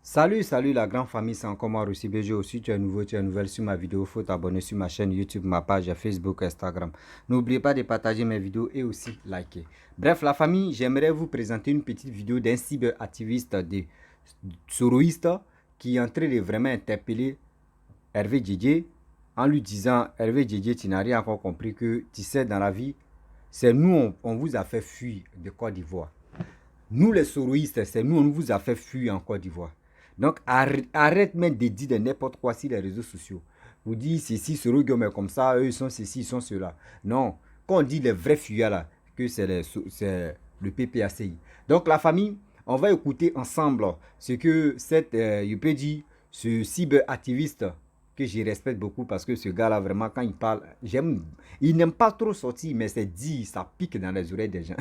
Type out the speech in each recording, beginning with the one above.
Salut la grande famille, c'est encore moi Russi BG. Aussi, tu es nouveau, tu es nouvelle sur ma vidéo, faut t'abonner sur ma chaîne YouTube, ma page Facebook, Instagram. N'oubliez pas de partager mes vidéos et aussi liker. Bref, la famille, j'aimerais vous présenter une petite vidéo d'un cyberactiviste de soroïste qui est en train de vraiment interpeller Hervé Djedje en lui disant: Hervé Djedje, tu n'as rien encore compris, que tu sais, dans la vie, c'est nous, on vous a fait fuir de Côte d'Ivoire. Nous les soroïstes, c'est nous, on vous a fait fuir en Côte d'Ivoire. Donc arrête même de dire de n'importe quoi sur les réseaux sociaux. Vous dites ceci, ce Guillaume est comme ça, eux ils sont ceci, ils sont cela. Non, quand on dit les vrais fuyards là, que c'est le PPACI. Donc la famille, on va écouter ensemble ce que je peux dire, ce cyberactiviste que je respecte beaucoup parce que ce gars-là, vraiment, quand il parle, j'aime. Il n'aime pas trop sortir, mais c'est dit, ça pique dans les oreilles des gens.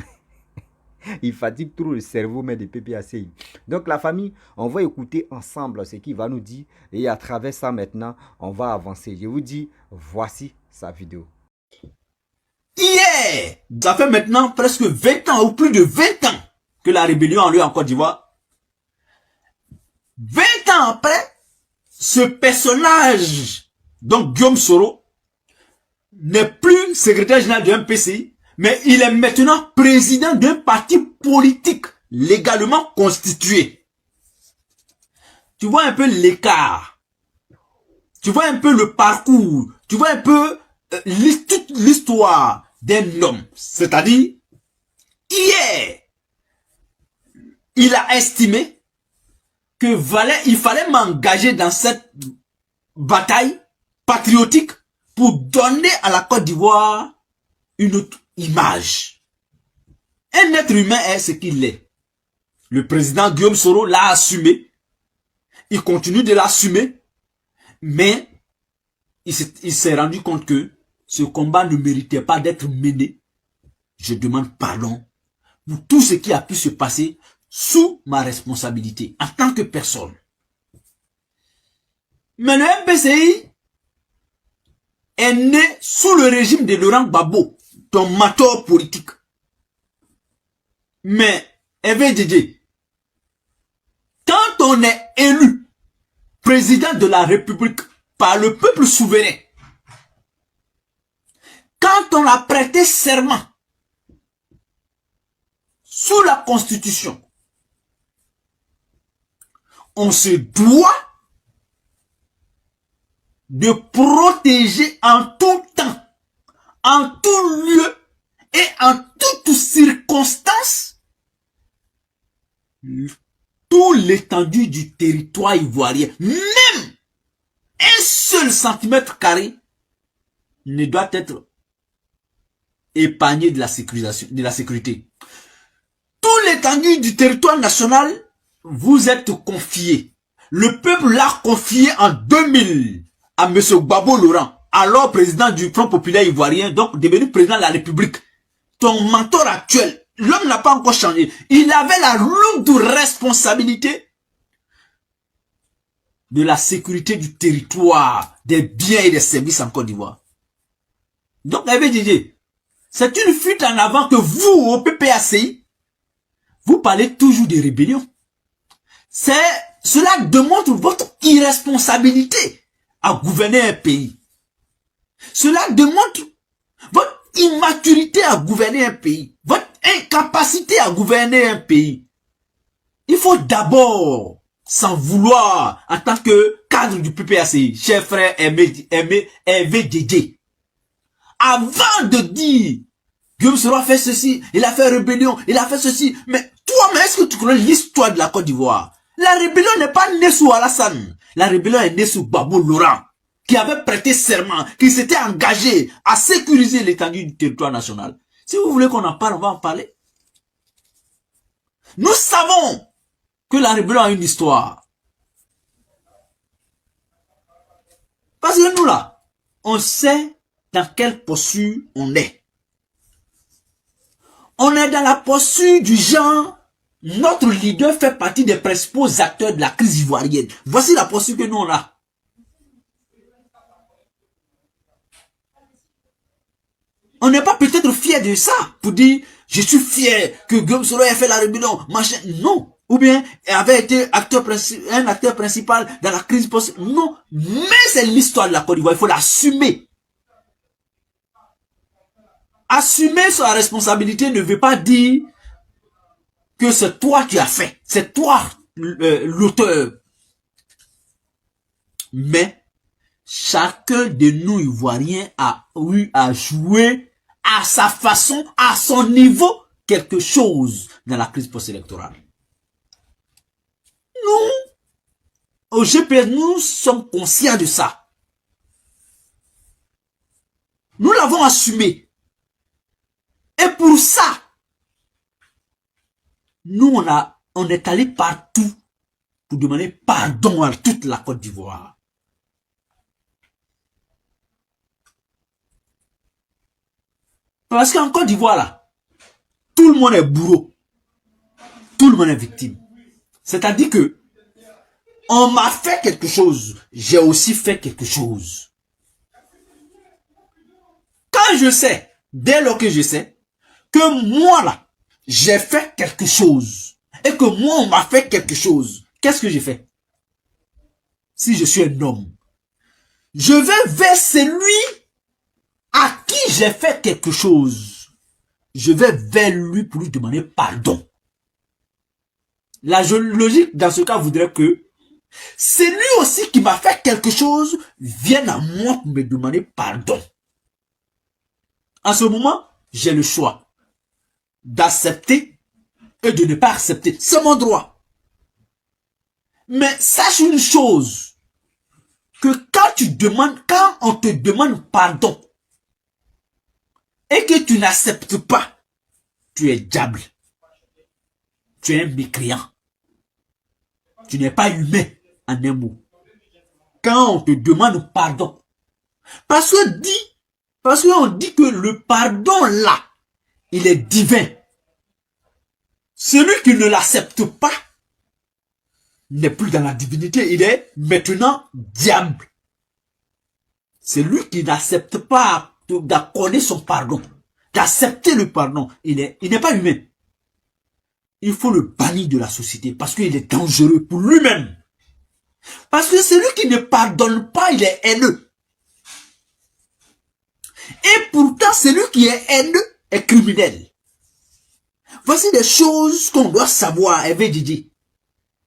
Il fatigue trop le cerveau, mais des PPACI. Donc la famille, on va écouter ensemble ce qu'il va nous dire. Et à travers ça maintenant, on va avancer. Je vous dis, voici sa vidéo. Hier, ça fait maintenant presque 20 ans ou plus de 20 ans que la rébellion a lieu en Côte d'Ivoire. 20 ans après, ce personnage, donc Guillaume Soro, n'est plus secrétaire général du MPCI, mais il est maintenant président d'un parti politique légalement constitué. Tu vois un peu l'écart. Tu vois un peu le parcours. Tu vois un peu toute l'histoire d'un homme. C'est-à-dire, hier, il a estimé que il fallait m'engager dans cette bataille patriotique pour donner à la Côte d'Ivoire une autre image. Un être humain est ce qu'il est. Le président Guillaume Soro l'a assumé. Il continue de l'assumer. Mais il s'est rendu compte que ce combat ne méritait pas d'être mené. Je demande pardon pour tout ce qui a pu se passer sous ma responsabilité en tant que personne. Mais le MPCI est né sous le régime de Laurent Gbagbo, ton mentor politique. Mais, Hervé Djedje, quand on est élu président de la République par le peuple souverain, quand on a prêté serment sous la Constitution, on se doit de protéger en tout temps, en tout lieu et en toutes circonstances tout l'étendue du territoire ivoirien. Même un seul centimètre carré ne doit être épargné de la sécurité. Tout l'étendue du territoire national vous êtes confié. Le peuple l'a confié en 2000 à M. Gbagbo Laurent, alors président du Front populaire ivoirien, donc devenu président de la République. Ton mentor actuel, l'homme n'a pas encore changé. Il avait la lourde responsabilité de la sécurité du territoire, des biens et des services en Côte d'Ivoire. Donc, Hervé Djedje, c'est une fuite en avant que vous, au PPACI, vous parlez toujours de rébellion. Cela démontre votre irresponsabilité à gouverner un pays. Cela démontre votre immaturité à gouverner un pays, votre incapacité à gouverner un pays. Il faut d'abord s'en vouloir en tant que cadre du PPACI, cher frère Hervé Djedje. Avant de dire Guillaume Soro a fait ceci, il a fait rébellion, il a fait ceci, mais toi, est-ce que tu connais l'histoire de la Côte d'Ivoire? La rébellion n'est pas née sous Alassane. La rébellion est née sous Gbagbo Laurent, qui avait prêté serment, qui s'était engagé à sécuriser l'étendue du territoire national. Si vous voulez qu'on en parle, on va en parler. Nous savons que la rébellion a une histoire. Parce que nous là, on sait dans quelle posture on est. On est dans la posture du genre, notre leader fait partie des principaux acteurs de la crise ivoirienne. Voici la posture que nous on a. On n'est pas peut-être fier de ça, pour dire, je suis fier que Guillaume Soro ait fait la rébellion, machin. Non. ou bien avait été un acteur principal dans la crise post. Non, mais c'est l'histoire de la Côte d'Ivoire, il faut l'assumer. Assumer sa responsabilité ne veut pas dire que c'est toi qui as fait, c'est toi l'auteur. Mais chacun de nous Ivoiriens a eu à jouer à sa façon, à son niveau, quelque chose dans la crise post-électorale. Nous, au GPS, nous sommes conscients de ça. Nous l'avons assumé. Et pour ça, nous, on est allé partout pour demander pardon à toute la Côte d'Ivoire. Parce qu'en Côte d'Ivoire, là, tout le monde est bourreau. Tout le monde est victime. C'est-à-dire que on m'a fait quelque chose, j'ai aussi fait quelque chose. Quand je sais, dès lors que je sais, que moi là, j'ai fait quelque chose, et que moi on m'a fait quelque chose, qu'est-ce que j'ai fait? Si je suis un homme, je vais vers celui à qui j'ai fait quelque chose. Je vais vers lui pour lui demander pardon. La logique dans ce cas voudrait que c'est lui aussi qui m'a fait quelque chose, vienne à moi pour me demander pardon. En ce moment, j'ai le choix d'accepter et de ne pas accepter. C'est mon droit. Mais sache une chose, que quand on te demande pardon et que tu n'acceptes pas, tu es diable. Tu es un mécréant. Tu n'es pas humain, en un mot. Quand on te demande pardon. Parce qu'on dit que le pardon là, il est divin. Celui qui ne l'accepte pas n'est plus dans la divinité, il est maintenant diable. Celui qui n'accepte pas d'accorder son pardon, d'accepter le pardon, il n'est pas humain. Il faut le bannir de la société parce qu'il est dangereux pour lui-même. Parce que celui qui ne pardonne pas, il est haineux. Et pourtant, celui qui est haineux est criminel. Voici des choses qu'on doit savoir, Hervé Didier.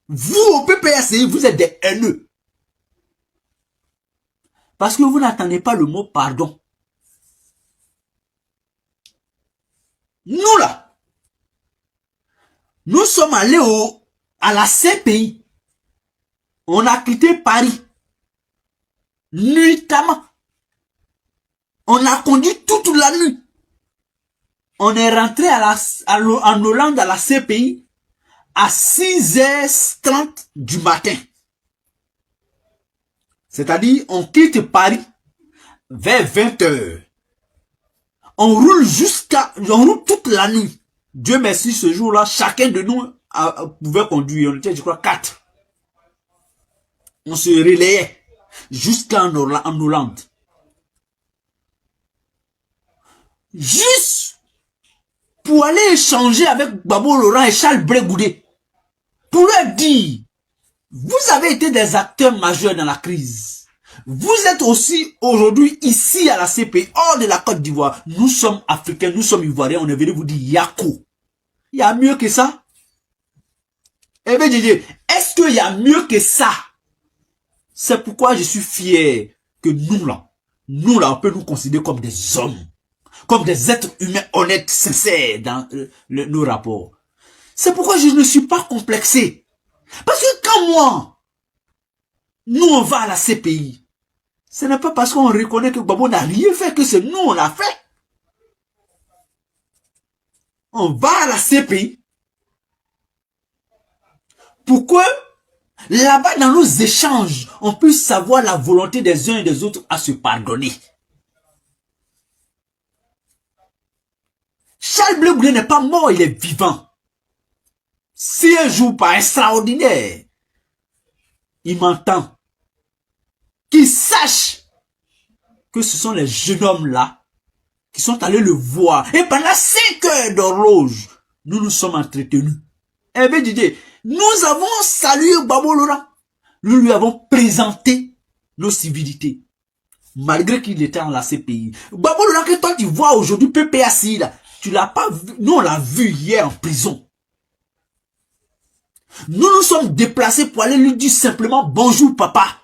Vous, au PPACI, vous êtes des haineux. Parce que vous n'entendez pas le mot pardon. Nous là, nous sommes allés à la CPI. On a quitté Paris. Nuitamment. On a conduit toute la nuit. On est rentré en Hollande à la CPI à 6h30 du matin. C'est-à-dire, on quitte Paris vers 20h. On roule toute la nuit. Dieu merci, ce jour-là, chacun de nous pouvait conduire. On était, je crois, 4. On se relayait jusqu'en Hollande. Juste pour aller échanger avec Babo Laurent et Charles Brégoudé. Pour leur dire, vous avez été des acteurs majeurs dans la crise. Vous êtes aussi aujourd'hui ici à la CPI, hors de la Côte d'Ivoire. Nous sommes africains, nous sommes ivoiriens, on est venu vous dire Yako. Il y a mieux que ça? Eh bien, Didier, est-ce qu'il y a mieux que ça? C'est pourquoi je suis fier que nous là, on peut nous considérer comme des hommes, comme des êtres humains honnêtes, sincères dans nos rapports. C'est pourquoi je ne suis pas complexé. Parce que quand nous on va à la CPI, ce n'est pas parce qu'on reconnaît que Babo n'a rien fait que c'est nous on l'a fait. On va à la CPI pour que là-bas dans nos échanges, on puisse savoir la volonté des uns et des autres à se pardonner. Charles Blé Goudé n'est pas mort, il est vivant. Si un jour par extraordinaire, il m'entend, qu'il sache que ce sont les jeunes hommes là qui sont allés le voir. Et pendant 5 heures d'horloge, nous nous sommes entretenus. Eh bien Didier, Nous avons salué Gbagbo Laurent. Nous lui avons présenté nos civilités. Malgré qu'il était en la CPI. Gbagbo Laurent, que toi tu vois aujourd'hui, PPACI, là, tu l'as pas vu. Nous, on l'a vu hier en prison. Nous nous sommes déplacés pour aller lui dire simplement bonjour papa.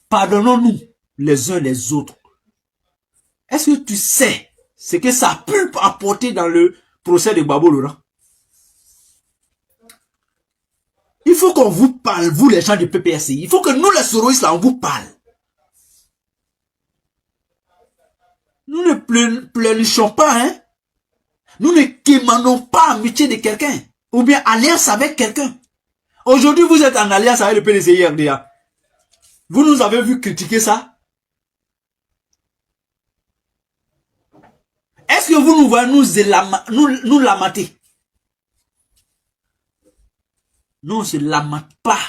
Pardonnons-nous les uns les autres. Est-ce que tu sais ce que ça a pu apporter dans le procès de Gbagbo Laurent? Il faut qu'on vous parle, vous les gens du PPRCI. Il faut que nous les soroistes là, on vous parle. Nous ne pleurnichons pas, hein. Nous ne quémanons pas amitié de quelqu'un. Ou bien alliance avec quelqu'un. Aujourd'hui, vous êtes en alliance avec le PDCI RDA. Vous nous avez vu critiquer ça? Est-ce que vous nous voyez nous lamenter? Nous, on ne se lamente pas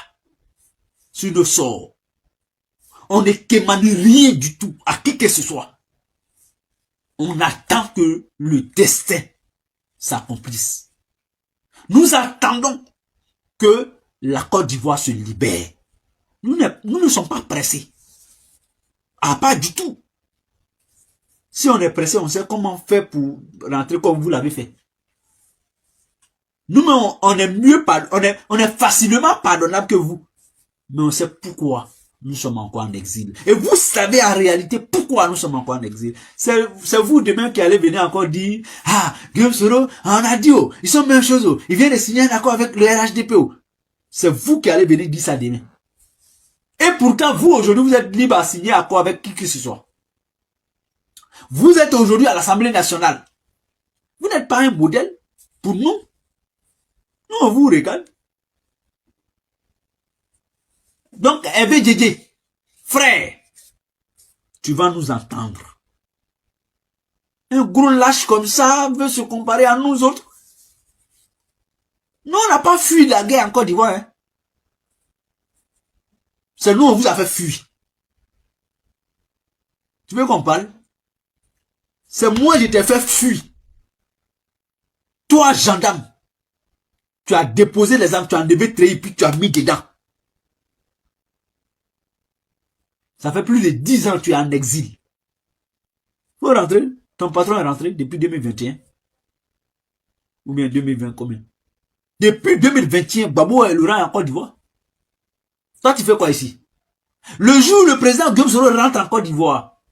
sur nos sorts. On ne quémane rien du tout à qui que ce soit. On attend que le destin s'accomplisse. Nous attendons que la Côte d'Ivoire se libère. Nous ne sommes pas pressés. Ah, pas du tout. Si on est pressé, on sait comment faire pour rentrer comme vous l'avez fait. Nous, on est mieux, on est facilement pardonnable que vous. Mais on sait pourquoi nous sommes encore en exil. Et vous savez en réalité pourquoi nous sommes encore en exil. C'est vous demain qui allez venir encore dire, ah, Guillaume Soro, on a dit, oh, ils sont même chose, oh, ils viennent de signer un accord avec le RHDP. C'est vous qui allez venir dire ça demain. Et pourtant, vous, aujourd'hui, vous êtes libre à signer un accord avec qui que ce soit. Vous êtes aujourd'hui à l'Assemblée nationale. Vous n'êtes pas un modèle pour nous. Nous, on vous regarde. Donc, FVDD, frère, tu vas nous entendre. Un gros lâche comme ça veut se comparer à nous autres. Nous, on n'a pas fui la guerre en Côte d'Ivoire. Hein. C'est nous, on vous a fait fuir. Tu veux qu'on parle? C'est moi, je t'ai fait fuir. Toi, gendarme, tu as déposé les armes, tu as enlevé Treillis, puis tu as mis dedans. Ça fait plus de 10 ans que tu es en exil. Faut rentrer. Ton patron est rentré depuis 2021. Ou bien 2020 combien? Depuis 2021, Gbagbo Laurent est en Côte d'Ivoire. Toi, tu fais quoi ici? Le jour où le président Guillaume Soro rentre en Côte d'Ivoire,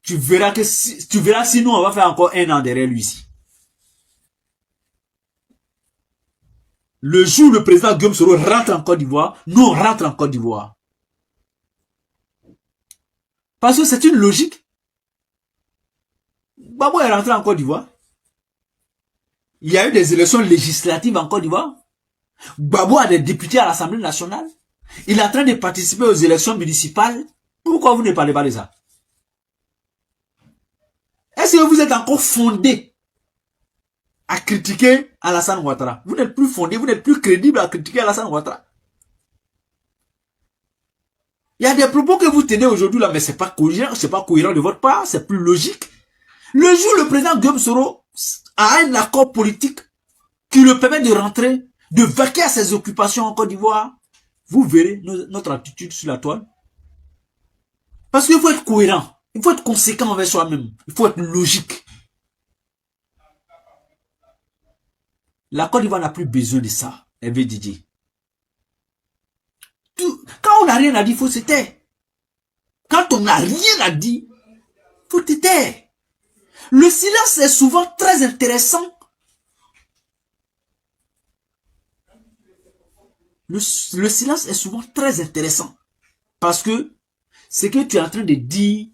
tu verras si nous, on va faire encore un an derrière lui ici. Le jour où le président Guillaume Soro rentre en Côte d'Ivoire, nous, on rentre en Côte d'Ivoire. Parce que c'est une logique. Gbagbo est rentré en Côte d'Ivoire. Il y a eu des élections législatives en Côte d'Ivoire. Gbagbo a des députés à l'Assemblée nationale. Il est en train de participer aux élections municipales. Pourquoi vous ne parlez pas de ça? Est-ce que vous êtes encore fondé à critiquer Alassane Ouattara? Vous n'êtes plus fondé, vous n'êtes plus crédible à critiquer Alassane Ouattara. Il y a des propos que vous tenez aujourd'hui là, mais c'est pas cohérent de votre part, c'est plus logique. Le jour où le président Guillaume Soro a un accord politique qui le permet de rentrer, de vaquer à ses occupations en Côte d'Ivoire, vous verrez notre attitude sur la toile. Parce qu'il faut être cohérent, il faut être conséquent envers soi-même, il faut être logique. La Côte d'Ivoire n'a plus besoin de ça, FVDD. Quand on n'a rien à dire, il faut se taire. Quand on n'a rien à dire, il faut te taire. Le silence est souvent très intéressant. Le silence est souvent très intéressant. Parce que ce que tu es en train de dire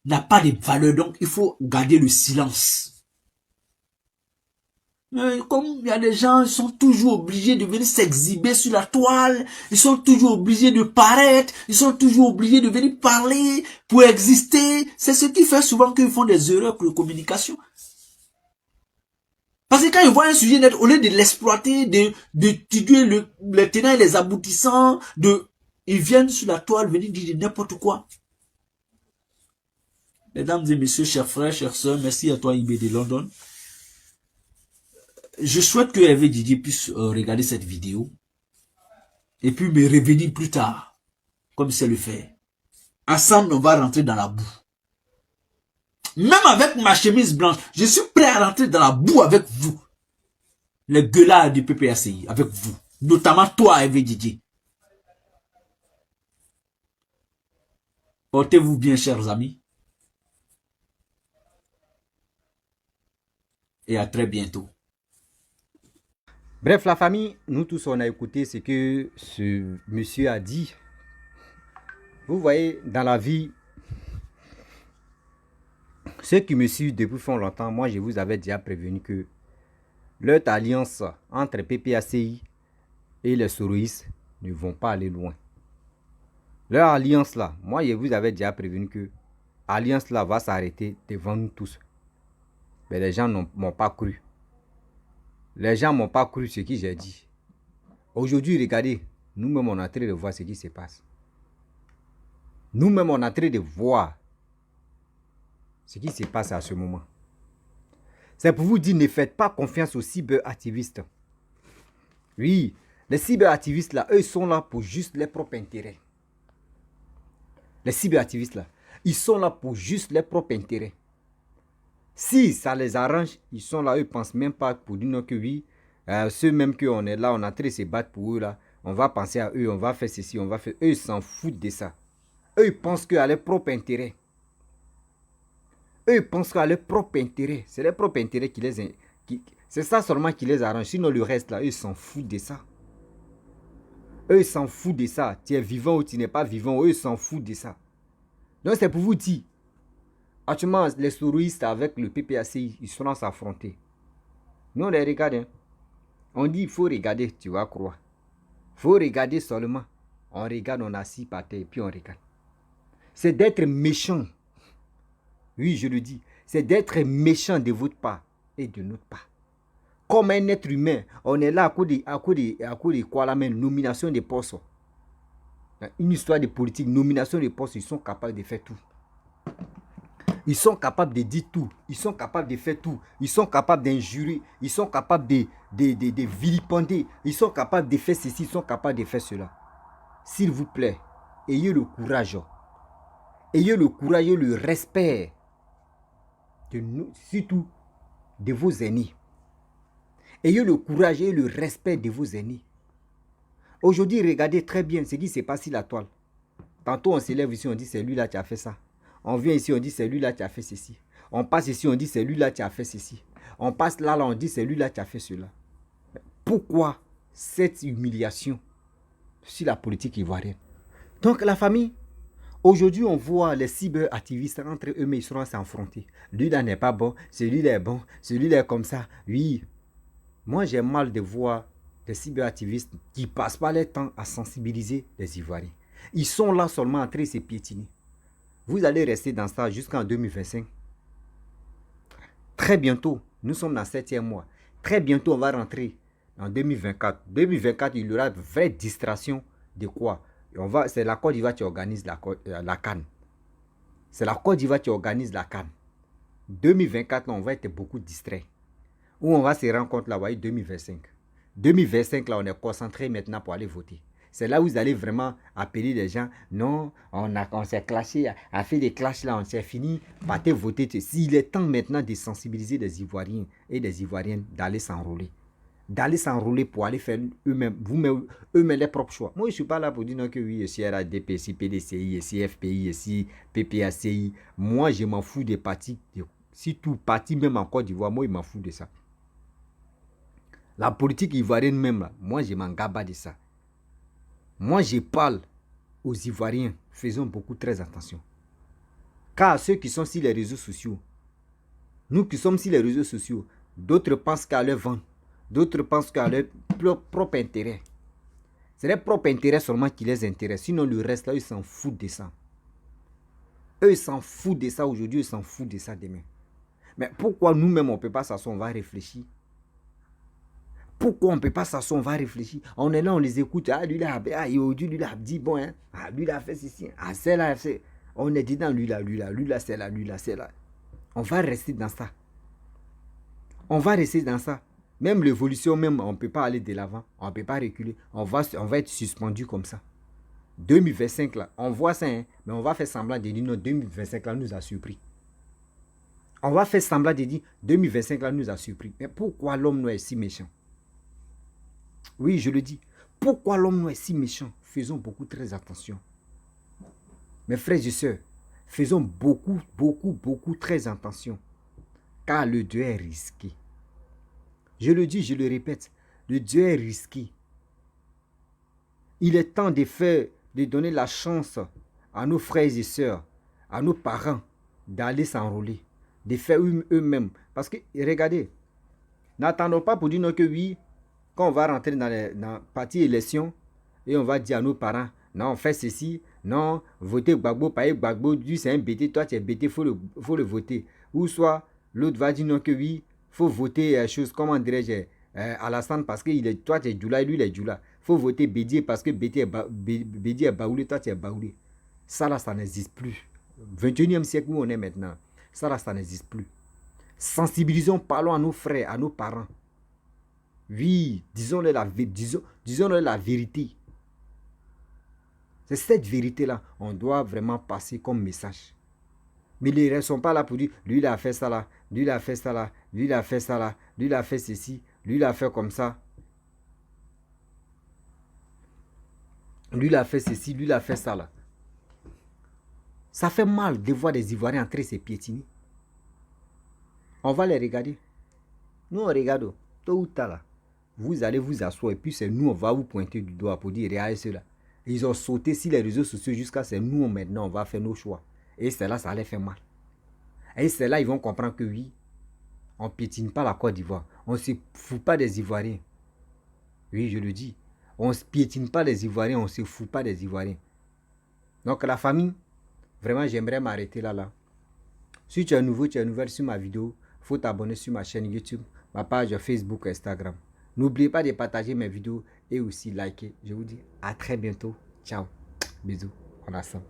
n'a pas de valeur. Donc, il faut garder le silence. Mais comme il y a des gens, ils sont toujours obligés de venir s'exhiber sur la toile, ils sont toujours obligés de paraître, ils sont toujours obligés de venir parler pour exister. C'est ce qui fait souvent qu'ils font des erreurs de communication. Parce que quand ils voient un sujet net, au lieu de l'exploiter, d'étudier les tenants et les aboutissants, ils viennent sur la toile venir dire n'importe quoi. Mesdames et messieurs, chers frères, chères sœurs, merci à toi Ibé de London. je souhaite que Hervé Didier puisse regarder cette vidéo et puis me revenir plus tard, comme c'est le fait. Ensemble, on va rentrer dans la boue. Même avec ma chemise blanche, je suis prêt à rentrer dans la boue avec vous. Les gueulards du PPACI, avec vous. Notamment toi, Hervé Didier. Portez-vous bien, chers amis. Et à très bientôt. Bref, la famille, nous tous, on a écouté ce que ce monsieur a dit. Vous voyez, dans la vie, ceux qui me suivent depuis fort longtemps, moi, je vous avais déjà prévenu que leur alliance entre PPACI et les soroïstes ne vont pas aller loin. Leur alliance là, moi, je vous avais déjà prévenu que l'alliance là va s'arrêter devant nous tous. Mais les gens m'ont pas cru. Les gens m'ont pas cru ce que j'ai dit. Aujourd'hui, regardez, nous-mêmes, on est en train de voir ce qui se passe. Nous-mêmes, on est en train de voir ce qui se passe à ce moment. C'est pour vous dire, ne faites pas confiance aux cyberactivistes. Oui, les cyberactivistes là, eux sont là pour juste leurs propres intérêts. Les cyberactivistes là, ils sont là pour juste leurs propres intérêts. Si ça les arrange, ils sont là, eux ne pensent même pas pour dire non que oui, ceux même qu'on est là, on est en train de se battre pour eux là, on va penser à eux, on va faire ceci, on va faire... Eux, ils s'en foutent de ça. Eux, ils pensent qu'à leur propre intérêt. Eux, ils pensent qu'à leur propre intérêt. C'est leur propre intérêt qui les... c'est ça seulement qui les arrange. Sinon, le reste là, eux, ils s'en foutent de ça. Eux, ils s'en foutent de ça. Tu es vivant ou tu n'es pas vivant, eux, ils s'en foutent de ça. Donc, c'est pour vous dire, actuellement, les soroïstes avec le PPACI, ils sont là s'affronter. Nous, on les regarde. Hein. On dit, il faut regarder, tu vas croire. Il faut regarder seulement. On regarde, on assis par terre, puis on regarde. C'est d'être méchant. Oui, je le dis. C'est d'être méchant de votre part et de notre part. Comme un être humain, on est là à cause de quoi la même nomination de postes. Une histoire de politique, nomination de postes, ils sont capables de faire tout. Ils sont capables de dire tout. Ils sont capables de faire tout. Ils sont capables d'injurer. Ils sont capables de vilipender. Ils sont capables de faire ceci. Ils sont capables de faire cela. S'il vous plaît, ayez le courage. Ayez le courage et le respect de nous, surtout de vos aînés. Ayez le courage et le respect de vos aînés. Aujourd'hui, regardez très bien ce qui se passe sur la toile. Tantôt, on se lève ici, on dit c'est lui là qui a fait ça. On vient ici, on dit c'est lui là qui a fait ceci. On passe ici, on dit c'est lui là qui a fait ceci. On passe là, on dit c'est lui là qui a fait cela. Pourquoi cette humiliation sur la politique ivoirienne? Donc la famille, aujourd'hui on voit les cyberactivistes entre eux, mais ils seront s'affronter. Lui là n'est pas bon, celui-là est bon, celui-là est comme ça. Oui, moi j'ai mal de voir des cyberactivistes qui ne passent pas leur temps à sensibiliser les Ivoiriens. Ils sont là seulement en train de se piétiner. Vous allez rester dans ça jusqu'en 2025. Très bientôt, nous sommes dans le 7e mois. Très bientôt, on va rentrer en 2024. 2024, il y aura une vraie distraction de quoi? C'est la Côte d'Ivoire qui organise la CAN. C'est la Côte d'Ivoire qui organise la CAN. 2024, là, on va être beaucoup distrait. Où on va se rendre compte là, voyez, 2025. 2025, là, on est concentré maintenant pour aller voter. C'est là où vous allez vraiment appeler les gens. Non, on s'est clashé, a fait des clashs là, on s'est fini. Partez voter. Il est temps maintenant de sensibiliser les Ivoiriens et les Ivoiriennes d'aller s'enrôler. D'aller s'enrôler pour aller faire eux-mêmes leurs propres choix. Moi, je ne suis pas là pour dire non que oui, ici RADP, ici PDCI, ici FPI, ici PPACI. Moi, je m'en fous des partis. Si tout parti, même en Côte d'Ivoire, moi, je m'en fous de ça. La politique ivoirienne même, là, moi, je m'en gaba de ça. Moi, je parle aux Ivoiriens, faisons beaucoup très attention. Car ceux qui sont sur les réseaux sociaux, nous qui sommes sur les réseaux sociaux, d'autres pensent qu'à leur vendre, d'autres pensent qu'à leur propre intérêt. C'est leur propre intérêt seulement qui les intéresse. Sinon, le reste, là, ils s'en foutent de ça. Eux, ils s'en foutent de ça aujourd'hui, ils s'en foutent de ça demain. Mais pourquoi nous-mêmes, on ne peut pas s'asseoir, on va réfléchir? Pourquoi on ne peut pas s'asseoir, on va réfléchir? On est là, on les écoute. Ah, lui là, lui là, dit bon, hein. Ah, lui là, fait ceci. Ah, c'est là, c'est. On est dedans, lui là, c'est là, lui là, c'est là. On va rester dans ça. On va rester dans ça. Même l'évolution, même, on ne peut pas aller de l'avant. On ne peut pas reculer. On va être suspendu comme ça. 2025, là, on voit ça, hein, mais on va faire semblant de dire non, 2025, là, nous a surpris. On va faire semblant de dire 2025, là, nous a surpris. Mais pourquoi l'homme noir est si méchant? Oui, je le dis. Pourquoi l'homme noir est si méchant? Faisons beaucoup très attention. Mes frères et sœurs, faisons beaucoup très attention. Car le Dieu est risqué. Je le dis, je le répète, le Dieu est risqué. Il est temps de donner la chance à nos frères et sœurs, à nos parents, d'aller s'enrôler, de faire eux-mêmes. Parce que, regardez, n'attendons pas pour dire non que oui, quand on va rentrer dans la partie élection, et on va dire à nos parents, non, fais ceci, non, votez Gbagbo, pas Gbagbo, c'est un BT, toi tu es BT, il faut le voter. Ou soit, l'autre va dire non que oui, il faut voter chose, comment dirais-je, Alassane parce que toi tu es Djoula et lui il est Djoula. Il faut voter Bédié parce que Bédié est Baoulé, toi tu es Baoulé. Ça là, ça n'existe plus. 21e siècle où on est maintenant, ça là, ça n'existe plus. Sensibilisons, parlons à nos frères, à nos parents. Oui, disons-leur la vérité. C'est cette vérité-là, on doit vraiment passer comme message. Mais ils ne sont pas là pour dire, lui il a fait ça là, lui il a fait ça là, lui il a fait ça là, lui il a fait ceci, lui il a fait comme ça. Lui il a fait ceci, lui il a fait ça là. Ça fait mal de voir des Ivoiriens entrer se piétiner. On va les regarder. Nous on regarde, tôt ou tard là. Vous allez vous asseoir et puis c'est nous on va vous pointer du doigt pour dire, regardez cela. Ils ont sauté sur les réseaux sociaux jusqu'à c'est nous maintenant on va faire nos choix. Et c'est là ça allait faire mal. Et c'est là ils vont comprendre que oui, on ne piétine pas la Côte d'Ivoire. On ne se fout pas des Ivoiriens. Oui, je le dis. On ne piétine pas les Ivoiriens, on ne se fout pas des Ivoiriens. Donc la famille, vraiment j'aimerais m'arrêter là. Si tu es nouveau, tu es nouvelle sur ma vidéo, il faut t'abonner sur ma chaîne YouTube, ma page Facebook et Instagram. N'oubliez pas de partager mes vidéos et aussi liker. Je vous dis à très bientôt. Ciao. Bisous. On a ça.